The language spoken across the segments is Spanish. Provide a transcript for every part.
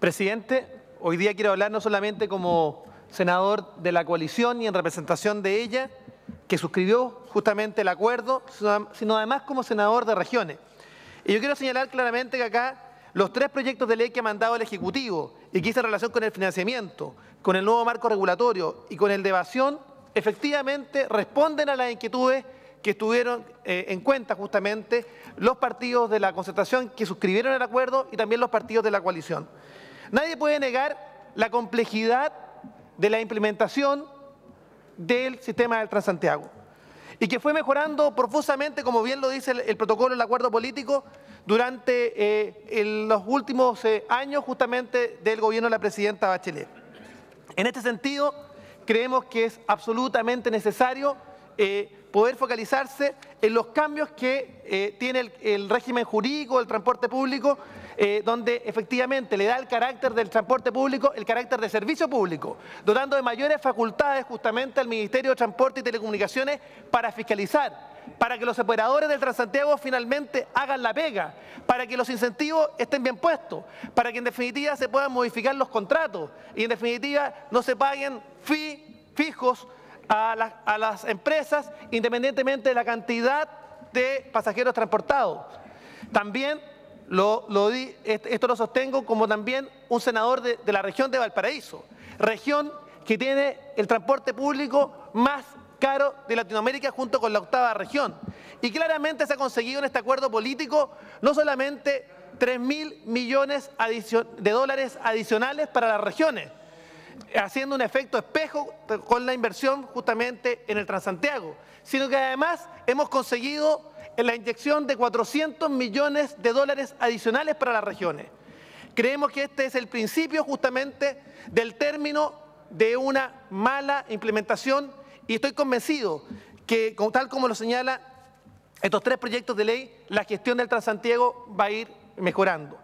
Presidente, hoy día quiero hablar no solamente como senador de la coalición y en representación de ella, que suscribió justamente el acuerdo, sino además como senador de regiones. Y yo quiero señalar claramente que acá los tres proyectos de ley que ha mandado el Ejecutivo y que hizo en relación con el financiamiento, con el nuevo marco regulatorio y con el de evasión, efectivamente responden a las inquietudes que estuvieron en cuenta justamente los partidos de la concertación que suscribieron el acuerdo y también los partidos de la coalición. Nadie puede negar la complejidad de la implementación del sistema del Transantiago y que fue mejorando profusamente, como bien lo dice el protocolo del acuerdo político, durante los últimos años justamente del gobierno de la presidenta Bachelet. En este sentido, creemos que es absolutamente necesario poder focalizarse en los cambios que tiene el régimen jurídico del transporte público, donde efectivamente le da el carácter del transporte público, el carácter de servicio público, dotando de mayores facultades justamente al Ministerio de Transporte y Telecomunicaciones para fiscalizar, para que los operadores del Transantiago finalmente hagan la pega, para que los incentivos estén bien puestos, para que en definitiva se puedan modificar los contratos y en definitiva no se paguen fijos a las empresas independientemente de la cantidad de pasajeros transportados. También esto lo sostengo como también un senador de la región de Valparaíso, región que tiene el transporte público más caro de Latinoamérica junto con la octava región. Y claramente se ha conseguido en este acuerdo político no solamente 3.000 millones de dólares adicionales para las regiones, haciendo un efecto espejo con la inversión justamente en el Transantiago, sino que además hemos conseguido la inyección de 400 millones de dólares adicionales para las regiones. Creemos que este es el principio justamente del término de una mala implementación y estoy convencido que, tal como lo señala estos tres proyectos de ley, la gestión del Transantiago va a ir mejorando.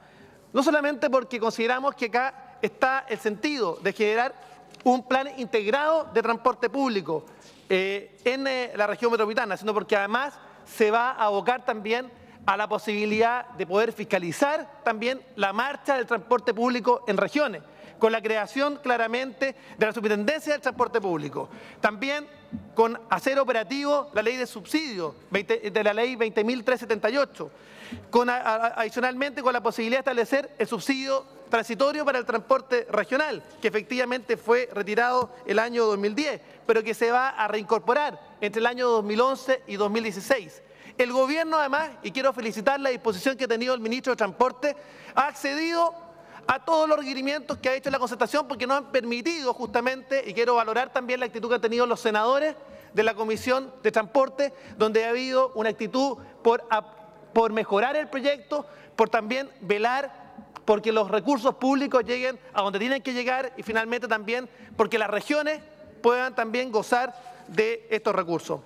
No solamente porque consideramos que acá está el sentido de generar un plan integrado de transporte público en la región metropolitana, sino porque además se va a abocar también a la posibilidad de poder fiscalizar también la marcha del transporte público en regiones, con la creación claramente de la Superintendencia del Transporte Público. También con hacer operativo la ley de subsidio, de la ley 20.378, adicionalmente con la posibilidad de establecer el subsidio transitorio para el transporte regional, que efectivamente fue retirado el año 2010, pero que se va a reincorporar entre el año 2011 y 2016. El gobierno además, y quiero felicitar la disposición que ha tenido el ministro de Transporte, ha accedido a todos los requerimientos que ha hecho la concertación porque nos han permitido justamente, y quiero valorar también la actitud que han tenido los senadores de la Comisión de Transporte, donde ha habido una actitud por mejorar el proyecto, por también velar porque los recursos públicos lleguen a donde tienen que llegar y finalmente también porque las regiones puedan también gozar de estos recursos.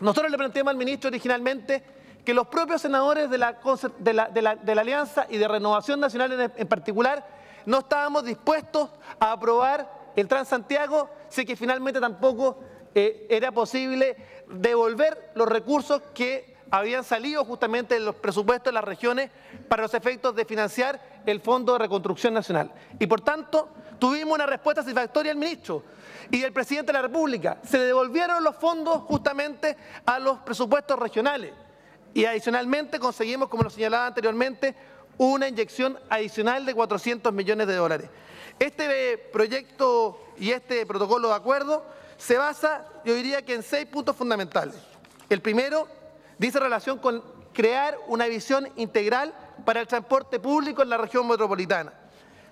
Nosotros le planteamos al ministro originalmente que los propios senadores de la Alianza y de Renovación Nacional en particular no estábamos dispuestos a aprobar el Transantiago, sé que finalmente tampoco era posible devolver los recursos que habían salido justamente de los presupuestos de las regiones para los efectos de financiar el Fondo de Reconstrucción Nacional. Y por tanto, tuvimos una respuesta satisfactoria del ministro y del presidente de la República. Se le devolvieron los fondos justamente a los presupuestos regionales y adicionalmente conseguimos, como lo señalaba anteriormente, una inyección adicional de 400 millones de dólares. Este proyecto y este protocolo de acuerdo se basa, yo diría que en 6 puntos fundamentales. El primero dice relación con crear una visión integral para el transporte público en la región metropolitana.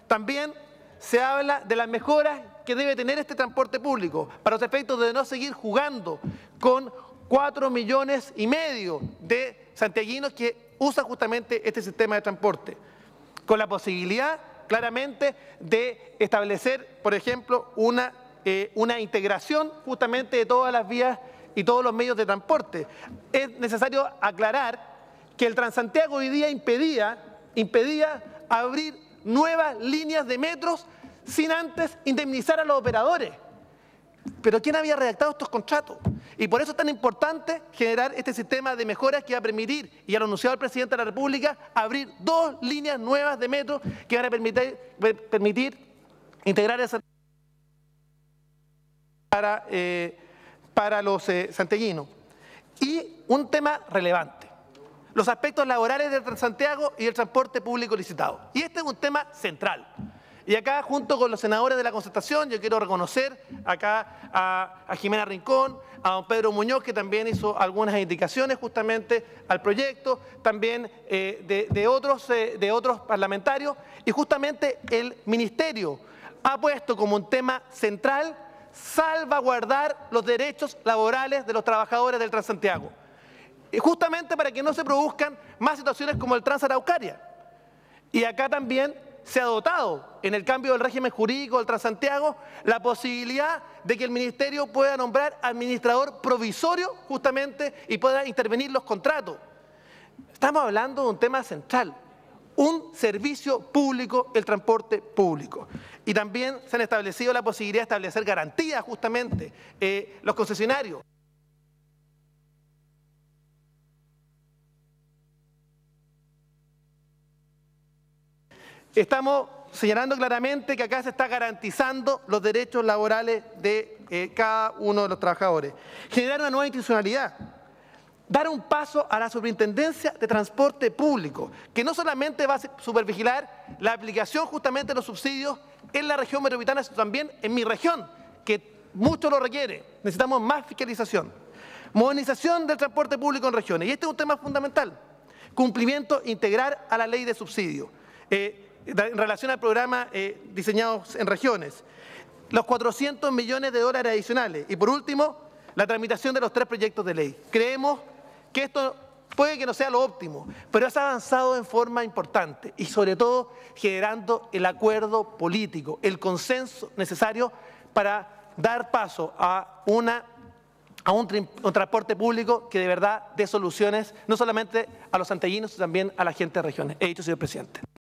También se habla de las mejoras que debe tener este transporte público para los efectos de no seguir jugando con 4,5 millones de santiaguinos que usan justamente este sistema de transporte, con la posibilidad claramente de establecer, por ejemplo, una integración justamente de todas las vías y todos los medios de transporte. Es necesario aclarar que el Transantiago hoy día impedía abrir nuevas líneas de metros sin antes indemnizar a los operadores. Pero ¿quién había redactado estos contratos? Y por eso es tan importante generar este sistema de mejoras que va a permitir, y ya lo anunció el presidente de la República, abrir 2 líneas nuevas de metro que van a permitir integrar esa para los santiaguinos. Y un tema relevante: los aspectos laborales del Transantiago y el transporte público licitado. Y este es un tema central. Y acá, junto con los senadores de la Concertación, yo quiero reconocer acá a Jimena Rincón, a don Pedro Muñoz, que también hizo algunas indicaciones justamente al proyecto, también de otros parlamentarios, y justamente el Ministerio ha puesto como un tema central salvaguardar los derechos laborales de los trabajadores del Transantiago, justamente para que no se produzcan más situaciones como el Transaraucaria. Y acá también se ha dotado, en el cambio del régimen jurídico del Transantiago, la posibilidad de que el Ministerio pueda nombrar administrador provisorio justamente y pueda intervenir los contratos. Estamos hablando de un tema central, un servicio público, el transporte público. Y también se han establecido la posibilidad de establecer garantías justamente los concesionarios. Estamos señalando claramente que acá se está garantizando los derechos laborales de cada uno de los trabajadores. Generar una nueva institucionalidad. Dar un paso a la Superintendencia de Transporte Público, que no solamente va a supervigilar la aplicación justamente de los subsidios en la región metropolitana, sino también en mi región, que mucho lo requiere. Necesitamos más fiscalización. Modernización del transporte público en regiones. Y este es un tema fundamental. Cumplimiento integral a la ley de subsidio. En relación al programa diseñados en regiones. Los 400 millones de dólares adicionales. Y por último, la tramitación de los 3 proyectos de ley. Creemos que esto puede que no sea lo óptimo, pero has avanzado en forma importante y sobre todo generando el acuerdo político, el consenso necesario para dar paso a un transporte público que de verdad dé soluciones no solamente a los santiaguinos, sino también a la gente de regiones. He dicho, señor presidente.